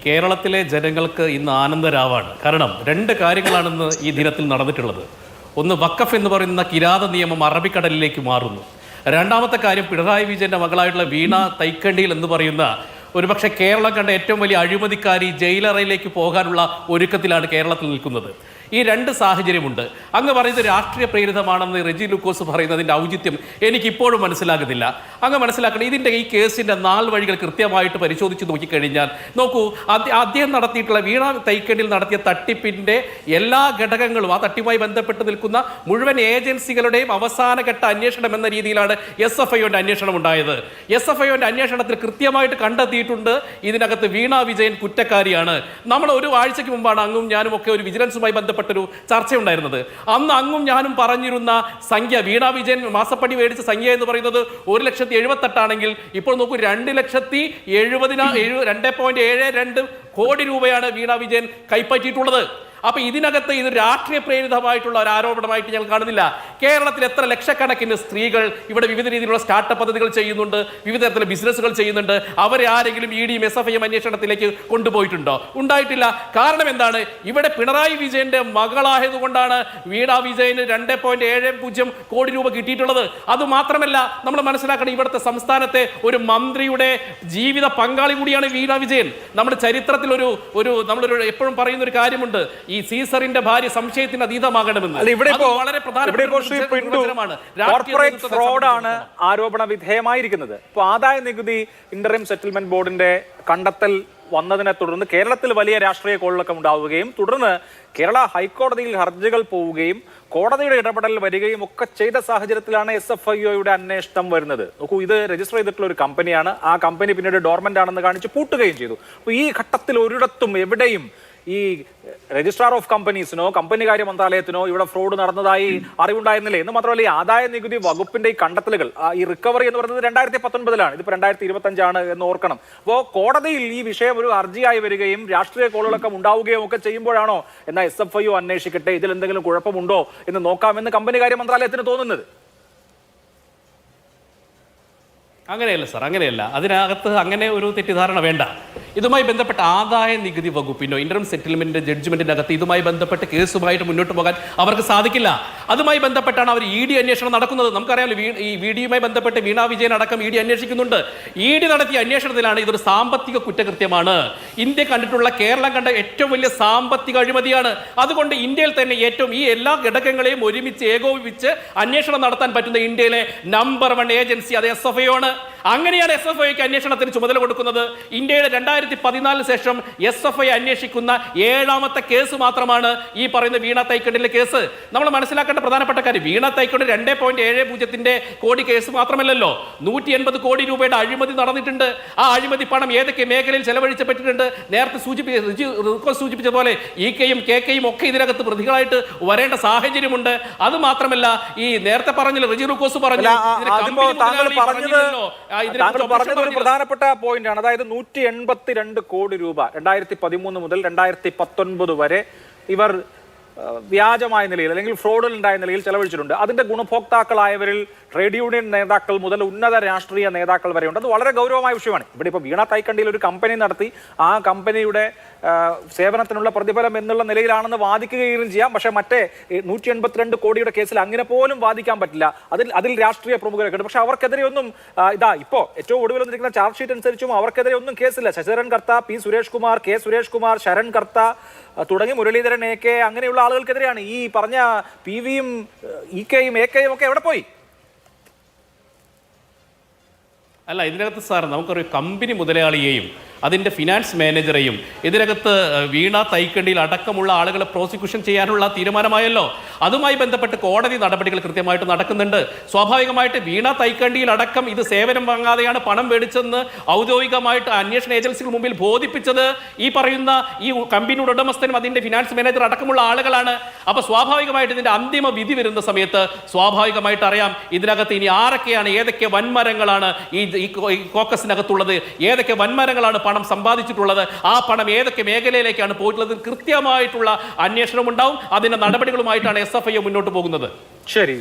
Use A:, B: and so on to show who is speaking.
A: കേരളത്തിലെ ജനങ്ങൾക്ക് ഇന്ന് ആനന്ദരാവാണ്. കാരണം രണ്ട് കാര്യങ്ങളാണ് ഈ ദിനത്തിൽ നടന്നിട്ടുള്ളത്. ഒന്ന്, വഖഫ് എന്ന് പറയുന്ന കിരാത നിയമം അറബിക്കടലിലേക്ക് മാറുന്നു. രണ്ടാമത്തെ കാര്യം, പിണറായി വിജയന്റെ മകളായിട്ടുള്ള വീണ തൈക്കണ്ടിയിൽ എന്ന് പറയുന്ന ഒരുപക്ഷെ കേരളം കണ്ട ഏറ്റവും വലിയ അഴിമതിക്കാരി ജയിലറയിലേക്ക് പോകാനുള്ള ഒരുക്കത്തിലാണ് കേരളത്തിൽ നിൽക്കുന്നത്. ഈ രണ്ട് സാഹചര്യമുണ്ട്. അങ്ങ് പറയുന്നത് രാഷ്ട്രീയ പ്രേരിതമാണെന്ന് റെജി ലൂക്കോസ് പറയുന്നതിൻ്റെ ഔചിത്യം എനിക്കിപ്പോഴും മനസ്സിലാകുന്നില്ല. അങ്ങ് മനസ്സിലാക്കണം, ഇതിൻ്റെ ഈ കേസിൻ്റെ നാൾ വഴികൾ കൃത്യമായിട്ട് പരിശോധിച്ച് നോക്കിക്കഴിഞ്ഞാൽ നോക്കൂ, അദ്ദേഹം നടത്തിയിട്ടുള്ള വീണ തൈക്കണ്ടിയിൽ നടത്തിയ തട്ടിപ്പിൻ്റെ എല്ലാ ഘടകങ്ങളും, ആ തട്ടിപ്പുമായി ബന്ധപ്പെട്ട് നിൽക്കുന്ന മുഴുവൻ ഏജൻസികളുടെയും അവസാനഘട്ട അന്വേഷണം എന്ന രീതിയിലാണ് SFIയുടെ അന്വേഷണം ഉണ്ടായത്. SFIയുടെ അന്വേഷണത്തിൽ കൃത്യമായിട്ട് കണ്ടെത്തിയിട്ടുണ്ട് ഇതിനകത്ത് വീണ വിജയൻ കുറ്റക്കാരിയാണ്. നമ്മൾ ഒരു ആഴ്ചയ്ക്ക് മുമ്പാണ് അങ്ങും ഞാനും ഒക്കെ ഒരു വിജിലൻസുമായി ബന്ധപ്പെട്ടൊരു ചർച്ചയുണ്ടായിരുന്നത്. അന്ന് അങ്ങും ഞാനും പറഞ്ഞിരുന്ന സംഖ്യ, വീണ വിജയൻ മാസപ്പടി മേടിച്ച സംഖ്യ എന്ന് പറയുന്നത് 1,78,000 ആണെങ്കിൽ ഇപ്പോൾ നോക്കൂ 2,70,2.72 കോടി രൂപയാണ് വീണ വിജയൻ കൈപ്പറ്റിയിട്ടുള്ളത്. അപ്പൊ ഇതിനകത്ത് ഇത് രാഷ്ട്രീയ പ്രേരിതമായിട്ടുള്ള ഒരു ആരോപണമായിട്ട് ഞങ്ങൾ കാണുന്നില്ല. കേരളത്തിൽ എത്ര ലക്ഷക്കണക്കിന് സ്ത്രീകൾ ഇവിടെ വിവിധ രീതിയിലുള്ള സ്റ്റാർട്ടപ്പ് പദ്ധതികൾ ചെയ്യുന്നുണ്ട്, വിവിധ തരത്തിലുള്ള ബിസിനസ്സുകൾ ചെയ്യുന്നുണ്ട്. അവരെ ആരെങ്കിലും EDയും SFIയും അന്വേഷണത്തിലേക്ക് കൊണ്ടുപോയിട്ടുണ്ടോ? ഉണ്ടായിട്ടില്ല. കാരണം എന്താണ്? ഇവിടെ പിണറായി വിജയന്റെ മകളായതുകൊണ്ടാണ് വീണ വിജയന് 2.70 കോടി രൂപ കിട്ടിയിട്ടുള്ളത്. അതുമാത്രമല്ല, നമ്മൾ മനസ്സിലാക്കണം, ഇവിടുത്തെ സംസ്ഥാനത്തെ ഒരു മന്ത്രിയുടെ ജീവിത പങ്കാളി കൂടിയാണ് വീണ വിജയൻ. നമ്മുടെ ചരിത്രത്തിൽ നമ്മളൊരു എപ്പോഴും പറയുന്ന ഒരു കാര്യമുണ്ട്, ഈ സീസറിന്റെ ഭാര്യ സംശയത്തിന് അതീതമാകണമെന്ന്. വളരെ
B: കോർപ്പറേറ്റ് ഫ്രോഡാണ് ആരോപണ വിധേയമായിരിക്കുന്നത്. ഇപ്പോൾ ആദായ നികുതി ഇന്ററിം സെറ്റിൽമെന്റ് ബോർഡിന്റെ കണ്ടെത്തൽ വന്നതിനെ തുടർന്ന് കേരളത്തിൽ വലിയ രാഷ്ട്രീയ കോളിളക്കം ഉണ്ടാവുകയും തുടർന്ന് കേരള ഹൈക്കോടതിയിൽ ഹർജികൾ പോവുകയും കോടതിയുടെ ഇടപെടൽ വരികയും ഒക്കെ ചെയ്ത സാഹചര്യത്തിലാണ് SFIയുടെ അന്വേഷണം വരുന്നത്. നോക്കൂ, ഇത് രജിസ്റ്റർ ചെയ്തിട്ടുള്ള ഒരു കമ്പനിയാണ്. ആ കമ്പനി പിന്നീട് ഡോർമെന്റ് ആണെന്ന് കാണിച്ച് പൂട്ടുകയും ചെയ്തു. അപ്പോൾ ഈ ഘട്ടത്തിൽ ഒരിടത്തും എവിടെയും ഈ രജിസ്ട്രാർ ഓഫ് കമ്പനീസിനോ കമ്പനി കാര്യ മന്ത്രാലയത്തിനോ ഇവിടെ ഫ്രോഡ് നടന്നതായി അറിവുണ്ടായിരുന്നില്ല. എന്ന് മാത്രമല്ല, ഈ ആദായ നികുതി വകുപ്പിന്റെ ഈ കണ്ടെത്തലുകൾ, ഈ റിക്കവറി എന്ന് പറയുന്നത് 2019 ഇതിപ്പോൾ 2025 എന്ന് ഓർക്കണം. അപ്പോൾ കോടതിയിൽ ഈ വിഷയം ഒരു ഹർജിയായി വരികയും രാഷ്ട്രീയ കോളിളക്കം ഉണ്ടാവുകയും ഒക്കെ ചെയ്യുമ്പോഴാണോ എന്നാൽ SFIO അന്വേഷിക്കട്ടെ, ഇതിൽ എന്തെങ്കിലും കുഴപ്പമുണ്ടോ എന്ന് നോക്കാമെന്ന് കമ്പനി കാര്യ മന്ത്രാലയത്തിന് തോന്നുന്നത്?
A: അങ്ങനെയല്ല സാർ, അങ്ങനെയല്ല. അതിനകത്ത് അങ്ങനെ ഒരു തെറ്റിദ്ധാരണ വേണ്ട. ഇതുമായി ബന്ധപ്പെട്ട ആദായ നികുതി വകുപ്പിനോ ഇന്ററിം സെറ്റിൽമെന്റ് ജഡ്ജ്മെന്റിന്റെ അകത്ത് ഇതുമായി ബന്ധപ്പെട്ട് കേസുമായിട്ട് മുന്നോട്ട് പോകാൻ അവർക്ക് സാധിക്കില്ല. അതുമായി ബന്ധപ്പെട്ടാണ് അവർ ED അന്വേഷണം നടക്കുന്നത്. നമുക്കറിയാമല്ലോ, ഈ VDയുമായി ബന്ധപ്പെട്ട് വീണ വിജയൻ അടക്കം ED അന്വേഷിക്കുന്നുണ്ട്. ED നടത്തിയ അന്വേഷണത്തിലാണ് ഇതൊരു സാമ്പത്തിക കുറ്റകൃത്യമാണ്, ഇന്ത്യ കണ്ടിട്ടുള്ള, കേരളം കണ്ട ഏറ്റവും വലിയ സാമ്പത്തിക അഴിമതിയാണ്. അതുകൊണ്ട് ഇന്ത്യയിൽ തന്നെ ഏറ്റവും ഈ എല്ലാ ഘടകങ്ങളെയും ഒരുമിച്ച് ഏകോപിപ്പിച്ച് അന്വേഷണം നടത്താൻ പറ്റുന്ന ഇന്ത്യയിലെ നമ്പർ 1 ഏജൻസി അത് SFIO ആണ്. അങ്ങനെയാണ് SFIക്ക് അന്വേഷണത്തിന് ചുമതല കൊടുക്കുന്നത്. ഇന്ത്യയുടെ 2014 ശേഷം SFI അന്വേഷിക്കുന്ന 7ാമത്തെ കേസ് മാത്രമാണ് ഈ പറയുന്ന വീണ തൈക്കണ്ടിലെ കേസ്. നമ്മൾ മനസ്സിലാക്കേണ്ട പ്രധാനപ്പെട്ട കാര്യം, വീണ തൈക്കണ്ടി 2.70 കോടി കേസ് മാത്രമല്ലല്ലോ, 180 കോടി രൂപയുടെ അഴിമതി നടന്നിട്ടുണ്ട്. ആ അഴിമതി പണം ഏതൊക്കെ മേഖലയിൽ ചെലവഴിച്ചപ്പെട്ടിട്ടുണ്ട്? നേരത്തെ സൂചിപ്പിച്ച പോലെ EKയും KKയും ഒക്കെ ഇതിനകത്ത് പ്രതികളായിട്ട് വരേണ്ട സാഹചര്യമുണ്ട്. അത് മാത്രമല്ല, ഈ നേരത്തെ പറഞ്ഞല്ലോ, റെജി ലൂക്കോസ് പറഞ്ഞു,
B: താങ്കൾ പറഞ്ഞത് ഒരു പ്രധാനപ്പെട്ട പോയിന്റ് ആണ്. അതായത് 182 കോടി രൂപ 2013 മുതൽ 2019 വരെ ഇവർ വ്യാജമായ നിലയിൽ അല്ലെങ്കിൽ ഫ്രോഡുണ്ടായ നിലയിൽ ചെലവഴിച്ചിട്ടുണ്ട്. അതിന്റെ ഗുണഭോക്താക്കളായവരിൽ ട്രേഡ് യൂണിയൻ നേതാക്കൾ മുതൽ ഉന്നത രാഷ്ട്രീയ നേതാക്കൾ വരെയുണ്ട്. അത് വളരെ ഗൗരവമായ വിഷയമാണ്. ഇവിടെ ഇപ്പോൾ വീണ തൈക്കണ്ടിയിൽ ഒരു കമ്പനി നടത്തി ആ കമ്പനിയുടെ സേവനത്തിനുള്ള പ്രതിഫലം എന്നുള്ള നിലയിലാണെന്ന് വാദിക്കുകയും ചെയ്യാം. പക്ഷേ മറ്റേ 182 കോടിയുടെ കേസിൽ അങ്ങനെ പോലും വാദിക്കാൻ പറ്റില്ല. അതിൽ രാഷ്ട്രീയ പ്രമുഖരൊക്കെ ഉണ്ട്. പക്ഷെ അവർക്കെതിരെ ഒന്നും ഇപ്പോൾ ഏറ്റവും ഒടുവിൽ വന്നിരിക്കുന്ന ചാർജ് ഷീറ്റ് അനുസരിച്ചും അവർക്കെതിരെ ഒന്നും കേസില്ല. ശശിധരൻ കർത്ത, P സുരേഷ് കുമാർ, K സുരേഷ് കുമാർ, ശരൺ കർത്ത തുടങ്ങി മുരളീധരൻ AK അങ്ങനെയുള്ള ആളുകൾക്കെതിരെയാണ്. ഈ പറഞ്ഞ PVയും EKയും AKയും ഒക്കെ എവിടെ പോയി?
A: അല്ല, ഇതിനകത്ത് സാർ നമുക്കൊരു കമ്പനി മുതലാളിയെയും അതിൻ്റെ ഫിനാൻസ് മാനേജറെയും ഇതിനകത്ത് വീണ തൈക്കണ്ടിയിൽ അടക്കമുള്ള ആളുകളെ പ്രോസിക്യൂഷൻ ചെയ്യാനുള്ള തീരുമാനമായല്ലോ. അതുമായി ബന്ധപ്പെട്ട് കോടതി നടപടികൾ കൃത്യമായിട്ട് നടക്കുന്നുണ്ട്. സ്വാഭാവികമായിട്ട് വീണ തൈക്കണ്ടിയിൽ അടക്കം ഇത് സേവനം വാങ്ങാതെയാണ് പണം മേടിച്ചെന്ന് ഔദ്യോഗികമായിട്ട് അന്വേഷണ ഏജൻസികൾ മുമ്പിൽ ബോധിപ്പിച്ചത് ഈ പറയുന്ന ഈ കമ്പനിയുടെ ഉടമസ്ഥനും അതിൻ്റെ ഫിനാൻസ് മാനേജർ അടക്കമുള്ള ആളുകളാണ്. അപ്പോൾ സ്വാഭാവികമായിട്ട് ഇതിൻ്റെ അന്തിമ വിധി വരുന്ന സമയത്ത് സ്വാഭാവികമായിട്ട് അറിയാം ഇതിനകത്ത് ഇനി ആരൊക്കെയാണ്, ഏതൊക്കെ വൻമരങ്ങളാണ് ഈ കോക്കസിനകത്തുള്ളത്, ഏതൊക്കെ വൻമരങ്ങളാണ് പണം സമ്പാദിച്ചിട്ടുള്ളത്, ആ പണം ഏതൊക്കെ മേഖലയിലേക്കാണ് പോയിട്ടുള്ളത്, കൃത്യമായിട്ടുള്ള അന്വേഷണം ഉണ്ടാവും. അതിന്റെ നടപടികളുമായിട്ടാണ് SFI മുന്നോട്ട് പോകുന്നത്.
B: ശരി.